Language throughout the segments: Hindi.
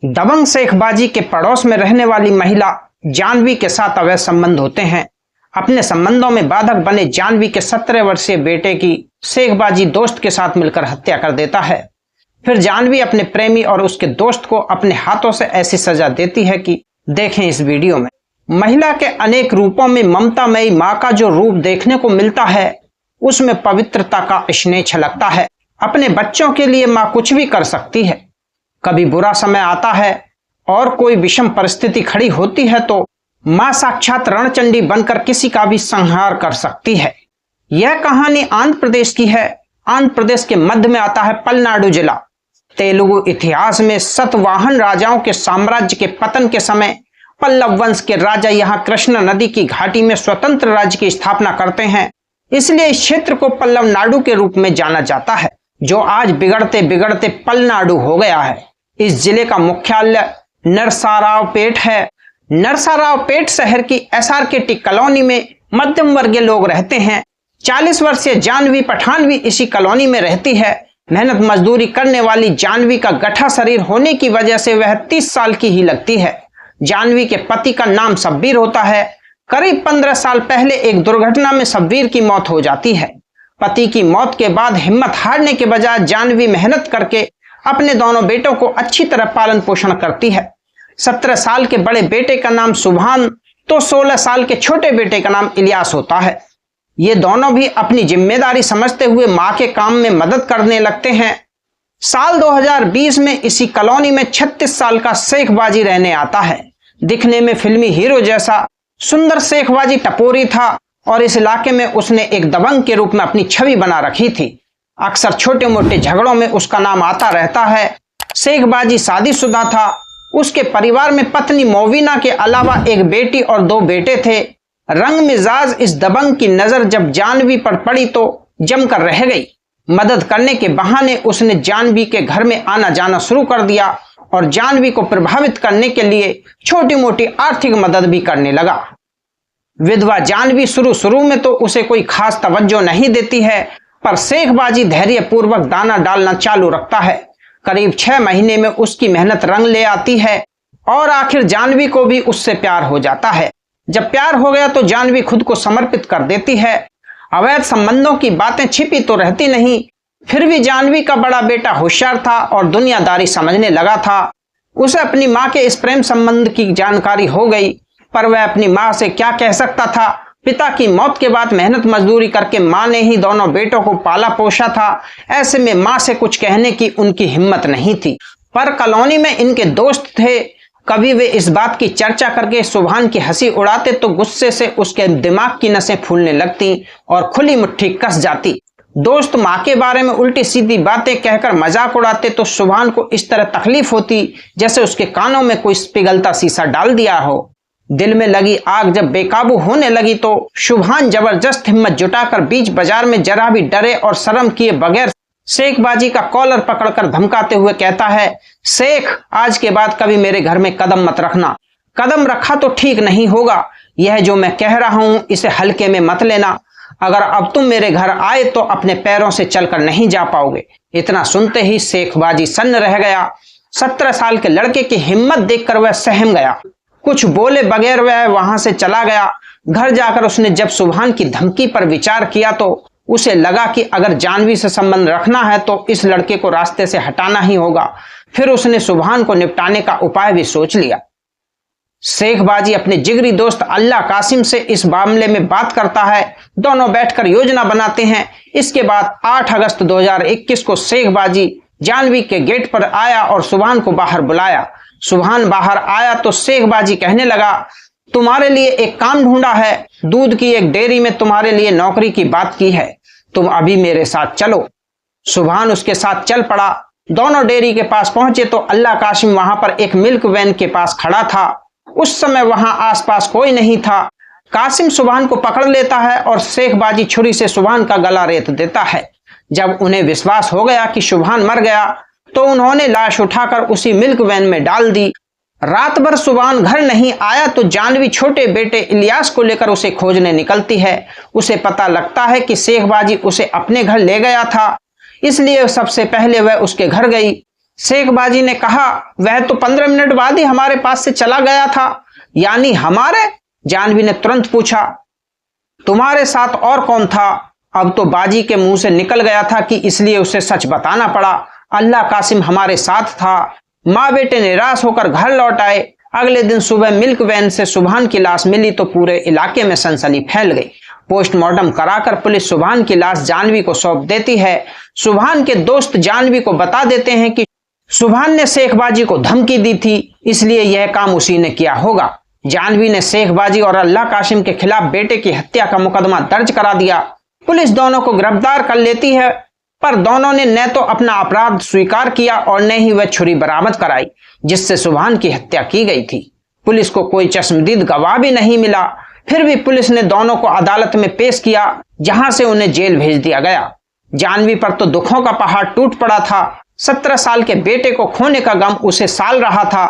दबंग शेखबाजी के पड़ोस में रहने वाली महिला जानवी के साथ अवैध संबंध होते हैं। अपने संबंधों में बाधक बने जानवी के 17 वर्षीय बेटे की शेखबाजी दोस्त के साथ मिलकर हत्या कर देता है। फिर जानवी अपने प्रेमी और उसके दोस्त को अपने हाथों से ऐसी सजा देती है कि देखें इस वीडियो में। महिला के अनेक रूपों में ममतामयी माँ का जो रूप देखने को मिलता है उसमें पवित्रता का स्नेह छलकता है। अपने बच्चों के लिए माँ कुछ भी कर सकती है। कभी बुरा समय आता है और कोई विषम परिस्थिति खड़ी होती है तो मां साक्षात रणचंडी बनकर किसी का भी संहार कर सकती है। यह कहानी आंध्र प्रदेश की है। आंध्र प्रदेश के मध्य में आता है पलनाडु जिला। तेलुगु इतिहास में सतवाहन राजाओं के साम्राज्य के पतन के समय पल्लव वंश के राजा यहां कृष्णा नदी की घाटी में स्वतंत्र राज्य की स्थापना करते हैं। इसलिए इस क्षेत्र को पल्लव नाडु के रूप में जाना जाता है, जो आज बिगड़ते बिगड़ते पलनाडु हो गया है। इस जिले का मुख्यालय नरसारावपेट है। नरसारावपेट शहर की एसआरकेटी कॉलोनी में मध्यम वर्गीय लोग रहते हैं। 40 वर्षीय जानवी पठान भी इसी कॉलोनी में रहती है। मेहनत मजदूरी करने वाली जानवी का गठा शरीर होने की वजह से वह 30 साल की ही लगती है। जानवी के पति का नाम शब्बीर होता है। करीब 15 साल पहले एक दुर्घटना में शब्बीर की मौत हो जाती है। पति की मौत के बाद हिम्मत हारने के बजाय जानवी मेहनत करके अपने दोनों बेटों को अच्छी तरह पालन पोषण करती है। 17 साल के बड़े बेटे का नाम सुभान तो 16 साल के छोटे बेटे का नाम इलियास होता है। ये दोनों भी अपनी जिम्मेदारी समझते हुए मां के काम में मदद करने लगते हैं। साल 2020 में इसी कॉलोनी में 36 साल का शेखबाजी रहने आता है। दिखने में फिल्मी हीरो जैसा सुंदर शेखबाजी टपोरी था और इस इलाके में उसने एक दबंग के रूप में अपनी छवि बना रखी थी। अक्सर छोटे मोटे झगड़ों में उसका नाम आता रहता है। शेखबाजी शादीशुदा था। उसके परिवार में पत्नी मोविना के अलावा एक बेटी और 2 बेटे थे। रंग मिजाज इस दबंग की नजर जब जानवी पर पड़ी तो जमकर रह गई। मदद करने के बहाने उसने जानवी के घर में आना जाना शुरू कर दिया और जानवी को प्रभावित करने के लिए छोटी मोटी आर्थिक मदद भी करने लगा। विधवा जानवी शुरू में तो उसे कोई खास तवज्जो नहीं देती है, पर शेखबाजी धैर्यपूर्वक दाना डालना चालू रखता है। करीब 6 महीने में उसकी मेहनत रंग ले आती है और आखिर जानवी को भी उससे प्यार हो जाता है। जब प्यार हो गया तो जानवी खुद को समर्पित कर देती है। अवैध संबंधों की बातें छिपी तो रहती नहीं, फिर भी जानवी का बड़ा बेटा होशियार था और दुनियादारी समझने लगा था। उसे अपनी मां के इस प्रेम संबंध की जानकारी हो गई, पर वह अपनी मां से क्या कह सकता था। पिता की मौत के बाद मेहनत मजदूरी करके मां ने ही दोनों बेटों को पाला पोसा था। ऐसे में मां से कुछ कहने की उनकी हिम्मत नहीं थी। पर कॉलोनी में इनके दोस्त थे। कभी वे इस बात की चर्चा करके सुभान की हंसी उड़ाते तो गुस्से से उसके दिमाग की नसें फूलने लगती और खुली मुट्ठी कस जाती। दोस्त मां के बारे में उल्टी सीधी बातें कहकर मजाक उड़ाते तो सुभान को इस तरह तकलीफ होती जैसे उसके कानों में कोई पिघलता शीशा डाल दिया हो। दिल में लगी आग जब बेकाबू होने लगी तो सुभान जबरदस्त हिम्मत जुटाकर बीच बाजार में जरा भी डरे और शर्म किए बगैर शेखबाजी का कॉलर पकड़कर धमकाते हुए कहता है, शेख, आज के बाद कभी मेरे घर में कदम मत रखना। कदम रखा तो ठीक नहीं होगा। यह जो मैं कह रहा हूं इसे हल्के में मत लेना। अगर अब तुम मेरे घर आए तो अपने पैरों से चलकर नहीं जा पाओगे। इतना सुनते ही शेखबाजी सन्न रह गया। 17 साल के लड़के की हिम्मत देखकर वह सहम गया। कुछ बोले बगैर वह वहां से चला गया। घर जाकर उसने जब सुभान की धमकी पर विचार किया तो उसे लगा कि अगर जानवी से संबंध रखना है तो इस लड़के को रास्ते से हटाना ही होगा। फिर उसने सुभान को निपटाने का उपाय भी सोच लिया। शेखबाजी अपने जिगरी दोस्त अल्लाह कासिम से इस मामले में बात करता है। दोनों बैठकर योजना बनाते हैं। इसके बाद 8 अगस्त 2021 को शेखबाजी जानवी के गेट पर आया और सुभान को बाहर बुलाया। सुभान बाहर आया तो शेखबाजी कहने लगा, तुम्हारे लिए एक काम ढूंढा है। दूध की एक डेयरी में तुम्हारे लिए नौकरी की बात की है। तुम अभी मेरे साथ चलो। सुभान उसके साथ चल पड़ा। दोनों डेयरी के पास पहुंचे तो अल्लाह कासिम वहां पर एक मिल्क वैन के पास खड़ा था। उस समय वहां आसपास कोई नहीं था। कासिम सुभान को पकड़ लेता है और शेखबाजी छुरी से सुभान का गला रेत देता है। जब उन्हें विश्वास हो गया कि सुभान मर गया तो उन्होंने लाश उठाकर उसी मिल्क वैन में डाल दी। रात भर सुभान घर नहीं आया तो जानवी छोटे बेटे इलियास को लेकर उसे खोजने निकलती है। उसे पता लगता है कि शेखबाजी उसे अपने घर ले गया था, इसलिए सबसे पहले वह उसके घर गई। शेख बाजी ने कहा, वह तो 15 मिनट बाद ही हमारे पास से चला गया था। यानी हमारे? जानवी ने तुरंत पूछा। तुम्हारे साथ और कौन था? अब तो बाजी के मुंह से निकल गया था कि इसलिए उसे सच बताना पड़ा। अल्लाह कासिम हमारे साथ था। माँ बेटे निराश होकर घर लौट आए। अगले दिन सुबह मिल्क वैन से सुभान की लाश मिली तो पूरे इलाके में सनसनी फैल गई। पोस्टमार्टम कराकर पुलिस सुभान की लाश जानवी को सौंप देती है। सुभान के दोस्त जानवी को बता देते हैं कि सुभान ने शेख बाजी को धमकी दी थी, इसलिए यह काम उसी ने किया होगा। जानवी ने शेख बाजी और अल्लाह कासिम के खिलाफ बेटे की हत्या का मुकदमा दर्ज करा दिया। पुलिस दोनों को गिरफ्तार कर लेती है, पर दोनों ने न तो अपना अपराध स्वीकार किया और न ही वह छुरी बरामद कराई जिससे सुभान की हत्या की गई थी। पुलिस को कोई चश्मदीद गवाह भी नहीं मिला। फिर भी पुलिस ने दोनों को अदालत में पेश किया, जहां से उन्हें जेल भेज दिया गया। जानवी पर तो दुखों का पहाड़ टूट पड़ा था। 17 साल के बेटे को खोने का गम उसे साल रहा था,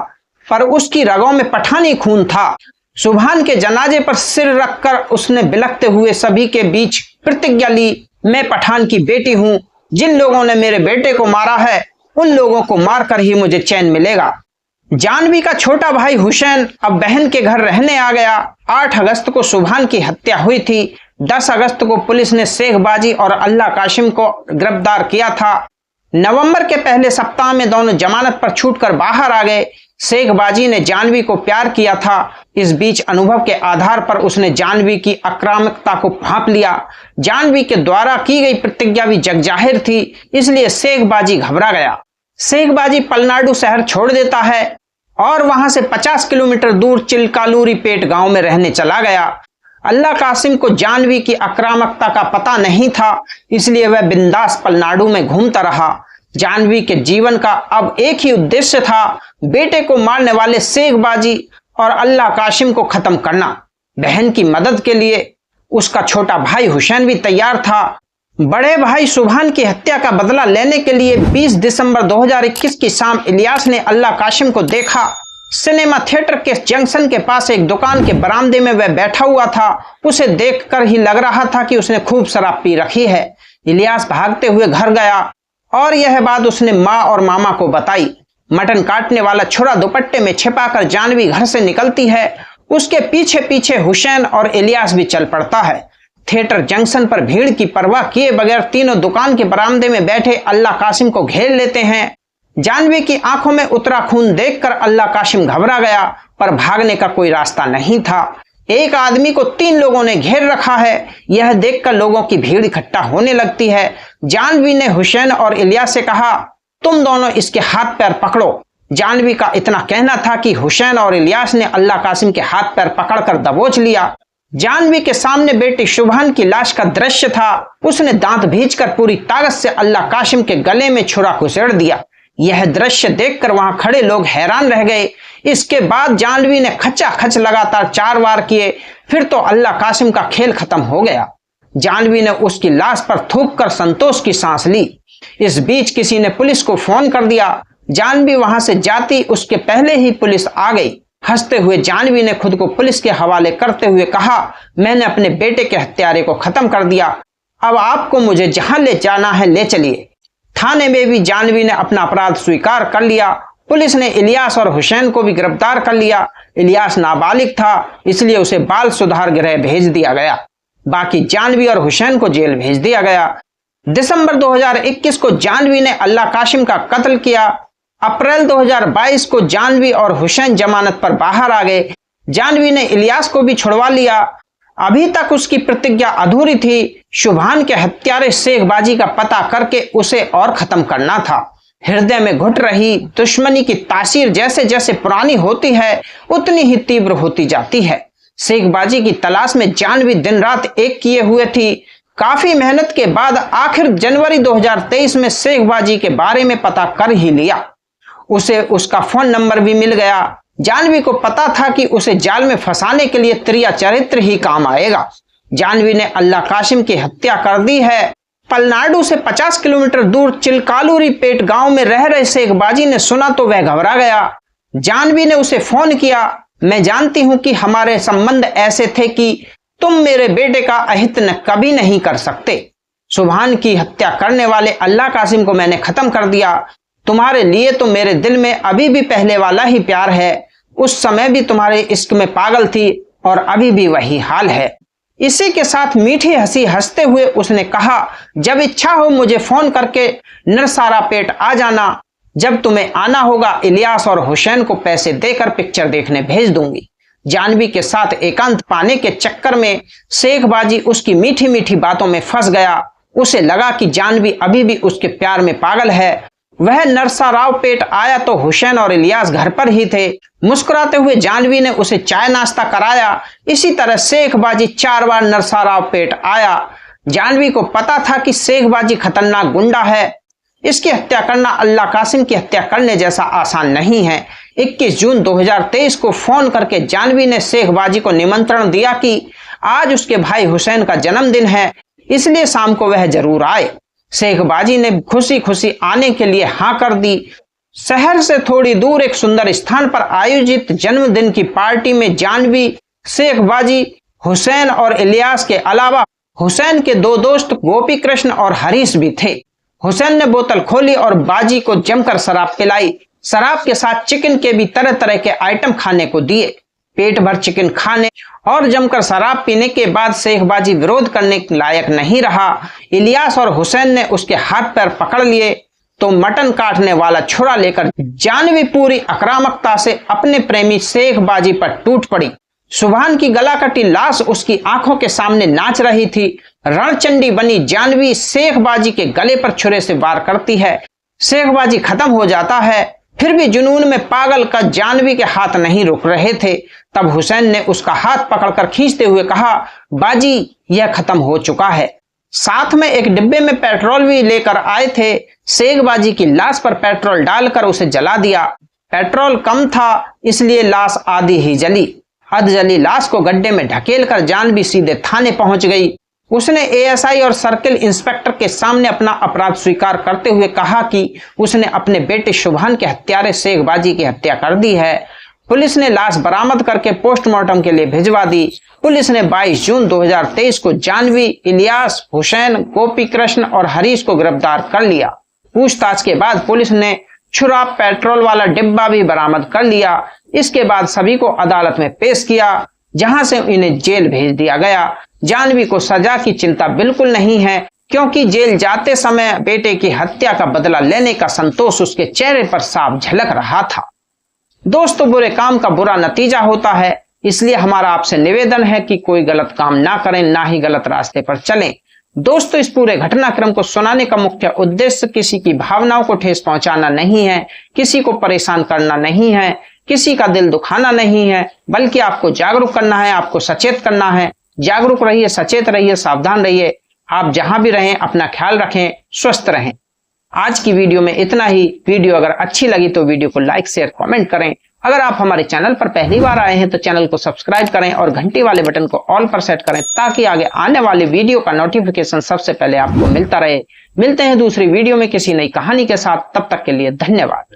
पर उसकी रगों में पठानी खून था। सुभान के जनाजे पर सिर रखकर उसने बिलखते हुए सभी के बीच प्रतिज्ञा ली, मैं पठान की बेटी हूं। जिन लोगों ने मेरे बेटे को मारा है उन लोगों को मारकर ही मुझे चैन मिलेगा। जानवी का छोटा भाई हुसैन अब बहन के घर रहने आ गया। 8 अगस्त को सुभान की हत्या हुई थी। 10 अगस्त को पुलिस ने शेख बाजी और अल्लाह कासिम को गिरफ्तार किया था। नवंबर के पहले सप्ताह में दोनों जमानत पर छूटकर बाहर आ गए। शेख बाजी ने जानवी को प्यार किया था। इस बीच अनुभव के आधार पर उसने जानवी की आक्रामकता को भांप लिया। जानवी के द्वारा की गई प्रतिज्ञा भी जगजाहिर थी, इसलिए शेख बाजी घबरा गया। शेख बाजी पलनाडु शहर छोड़ देता है और वहां से 50 किलोमीटर दूर चिलकालूरी पेट गांव में रहने चला गया। अल्लाह कासिम को जानवी की आक्रामकता का पता नहीं था, इसलिए वह बिंदास पलनाडु में घूमता रहा। जानवी के जीवन का अब एक ही उद्देश्य था, बेटे को मारने वाले शेख बाजी और अल्लाह कासिम को खत्म करना। बहन की मदद के लिए उसका छोटा भाई हुसैन भी तैयार था। बड़े भाई सुभान की हत्या का बदला लेने के लिए 20 दिसंबर 2021 की शाम इलियास ने अल्लाह कासिम को देखा। सिनेमा थिएटर के जंक्शन के पास एक दुकान के बरामदे में वह बैठा हुआ था। उसे देखकर ही लग रहा था कि उसने खूब शराब पी रखी है। इलियास भागते हुए घर गया और यह बात उसने माँ और मामा को बताई। मटन काटने वाला छुरा दुपट्टे में छिपाकर जानवी घर से निकलती है। उसके पीछे पीछे हुसैन और इलियास भी चल पड़ता है। थिएटर जंक्शन पर भीड़ की परवाह किए बगैर तीनों दुकान के बरामदे में बैठे अल्लाह कासिम को घेर लेते हैं। जानवी की आंखों में उतरा खून देखकर अल्लाह कासिम घबरा गया, पर भागने का कोई रास्ता नहीं था। एक आदमी को 3 लोगों ने घेर रखा है। यह देखकर लोगों की भीड़ इकट्ठा होने लगती है। जानवी ने हुसैन और इलियास से कहा, तुम दोनों इसके हाथ पैर पकड़ो। जानवी का इतना कहना था कि हुसैन और इलियास ने अल्लाह कासिम के हाथ पैर पकड़कर दबोच लिया। जानवी के सामने बेटी सुभान की लाश का दृश्य था। उसने दांत भींचकर पूरी ताकत से अल्लाह कासिम के गले में छुरा घुसेड़ दिया। यह दृश्य देखकर वहां खड़े लोग हैरान रह गए। इसके बाद जानवी ने खचाखच लगातार 4 वार किए। फिर तो अल्लाह कासिम का खेल खत्म हो गया। जानवी ने उसकी लाश पर थूककर संतोष की सांस ली। इस बीच किसी ने पुलिस को फोन कर दिया। जानवी वहां से जाती उसके पहले ही पुलिस आ गई। हंसते हुए जानवी ने खुद को पुलिस के हवाले करते हुए कहा, मैंने अपने बेटे के हत्यारे को खत्म कर दिया। अब आपको मुझे जहां ले जाना है ले चलिए। थाने में भी जानवी ने अपना अपराध स्वीकार कर लिया। पुलिस ने इलियास और हुसैन को भी गिरफ्तार कर लिया। इलियास नाबालिग था, इसलिए उसे बाल सुधार गृह भेज दिया गया। बाकी जानवी और हुसैन को जेल भेज दिया गया। दिसंबर 2021 को जानवी ने अल्लाह कासिम का कत्ल किया। अप्रैल 2022 को जानवी और हुसैन जमानत पर बाहर आ गए। जानवी ने इलियास को भी छुड़वा लिया। अभी तक उसकी प्रतिज्ञा अधूरी थी। सुभान के हत्यारे शेख बाजी का पता करके उसे और खत्म करना था। हृदय में घुट रही दुश्मनी की तासीर जैसे जैसे पुरानी होती है उतनी ही तीव्र होती जाती है। शेख बाजी की तलाश में जानवी दिन रात एक किए हुए थी। काफी मेहनत के बाद आखिर जनवरी 2023 में शेख बाजी के बारे में पता कर ही लिया। उसे उसका फोन नंबर भी मिल गया। जानवी को पता था कि उसे जाल में फंसाने के लिए त्रिया चरित्र ही काम आएगा। जानवी ने अल्लाह कासिम की हत्या कर दी है। पलनाडु से 50 किलोमीटर दूर चिलकालूरी पेट गांव में रह रहे शेख बाजी ने सुना तो वह घबरा गया। जानवी ने उसे फोन किया, मैं जानती हूं कि हमारे संबंध ऐसे थे कि तुम मेरे बेटे का अहित न कभी नहीं कर सकते। सुभान की हत्या करने वाले अल्लाह कासिम को मैंने खत्म कर दिया। तुम्हारे लिए तो मेरे दिल में अभी भी पहले वाला ही प्यार है। उस समय भी तुम्हारे इश्क में पागल थी और अभी भी वही हाल है। इसी के साथ मीठी हंसी हंसते हुए उसने कहा, जब इच्छा हो मुझे फोन करके नरसारापेट आ जाना। जब तुम्हें आना होगा इलियास और हुसैन को पैसे देकर पिक्चर देखने भेज दूंगी। जानवी के साथ एकांत पाने के चक्कर में शेख बाजी उसकी मीठी मीठी बातों में फंस गया। उसे लगा कि जानवी अभी भी उसके प्यार में पागल है। वह नरसारावपेट आया तो हुसैन और इलियास घर पर ही थे। मुस्कुराते हुए जानवी ने उसे चाय नाश्ता कराया। इसी तरह शेख बाजी 4 बार नरसारावपेट आया। जानवी को पता था कि शेख बाजी खतरनाक गुंडा है। इसकी हत्या करना अल्लाह कासिम की हत्या करने जैसा आसान नहीं है। 21 जून 2023 को फोन करके जानवी ने शेख बाजी को निमंत्रण दिया कि आज उसके भाई हुसैन का जन्मदिन है, इसलिए शाम को वह जरूर आए। शेख बाजी ने खुशी खुशी आने के लिए हाँ कर दी। शहर से थोड़ी दूर एक सुंदर स्थान पर आयोजित जन्मदिन की पार्टी में जानवी, शेख बाजी, हुसैन और इलियास के अलावा हुसैन के 2 दोस्त गोपी कृष्ण और हरीश भी थे। हुसैन ने बोतल खोली और बाजी को जमकर शराब पिलाई। शराब के साथ चिकन के भी तरह तरह के आइटम खाने को दिए। पेट भर चिकन खाने और जमकर शराब पीने के बाद शेख बाजी विरोध करने के लायक नहीं रहा। इलियास और हुसैन ने उसके हाथ पैर पकड़ लिए तो मटन काटने वाला छुरा लेकर जानवी पूरी आक्रामकता से अपने प्रेमी शेख बाजी पर टूट पड़ी। सुभान की गला कटी लाश उसकी आंखों के सामने नाच रही थी। रणचंडी बनी जानवी शेख बाजी के गले पर छुरे से वार करती है। शेख बाजी खत्म हो जाता है, फिर भी जुनून में पागल का जानवी के हाथ नहीं रुक रहे थे। तब हुसैन ने उसका हाथ पकड़कर खींचते हुए कहा, बाजी यह खत्म हो चुका है। साथ में एक डिब्बे में पेट्रोल भी लेकर आए थे। शेख बाजी की लाश पर पेट्रोल डालकर उसे जला दिया। पेट्रोल कम था इसलिए लाश आधी ही जली। अधजली लाश को गड्ढे में ढकेलकर जानवी सीधे थाने पहुंच गई। उसने एएसआई और सर्किल इंस्पेक्टर के सामने अपना अपराध स्वीकार करते हुए कहा कि उसने अपने बेटे शुभान के हत्यारे शेख बाजी की हत्या कर दी है। पुलिस ने लाश बरामद करके पोस्टमार्टम के लिए भिजवा दी। पुलिस ने 22 जून 2023 को जानवी, इलियास, हुसैन, गोपी कृष्ण और हरीश को गिरफ्तार कर लिया। पूछताछ के बाद पुलिस ने छुरा, पेट्रोल वाला डिब्बा भी बरामद कर लिया। इसके बाद सभी को अदालत में पेश किया, जहां से इन्हें जेल भेज दिया गया। जानवी को सजा की चिंता बिल्कुल नहीं है, क्योंकि जेल जाते समय बेटे की हत्या का बदला लेने का संतोष उसके चेहरे पर साफ झलक रहा था। दोस्तों, बुरे काम का बुरा नतीजा होता है, इसलिए हमारा आपसे निवेदन है कि कोई गलत काम ना करें, ना ही गलत रास्ते पर चलें। दोस्तों, इस पूरे घटनाक्रम को सुनाने का मुख्य उद्देश्य किसी की भावनाओं को ठेस पहुंचाना नहीं है, किसी को परेशान करना नहीं है, किसी का दिल दुखाना नहीं है, बल्कि आपको जागरूक करना है, आपको सचेत करना है। जागरूक रहिए, सचेत रहिए, सावधान रहिए। आप जहां भी रहें अपना ख्याल रखें, स्वस्थ रहें। आज की वीडियो में इतना ही। वीडियो अगर अच्छी लगी तो वीडियो को लाइक, शेयर, कमेंट करें। अगर आप हमारे चैनल पर पहली बार आए हैं तो चैनल को सब्सक्राइब करें और घंटी वाले बटन को ऑल पर सेट करें, ताकि आगे आने वाले वीडियो का नोटिफिकेशन सबसे पहले आपको मिलता रहे। मिलते हैं दूसरी वीडियो में किसी नई कहानी के साथ। तब तक के लिए धन्यवाद।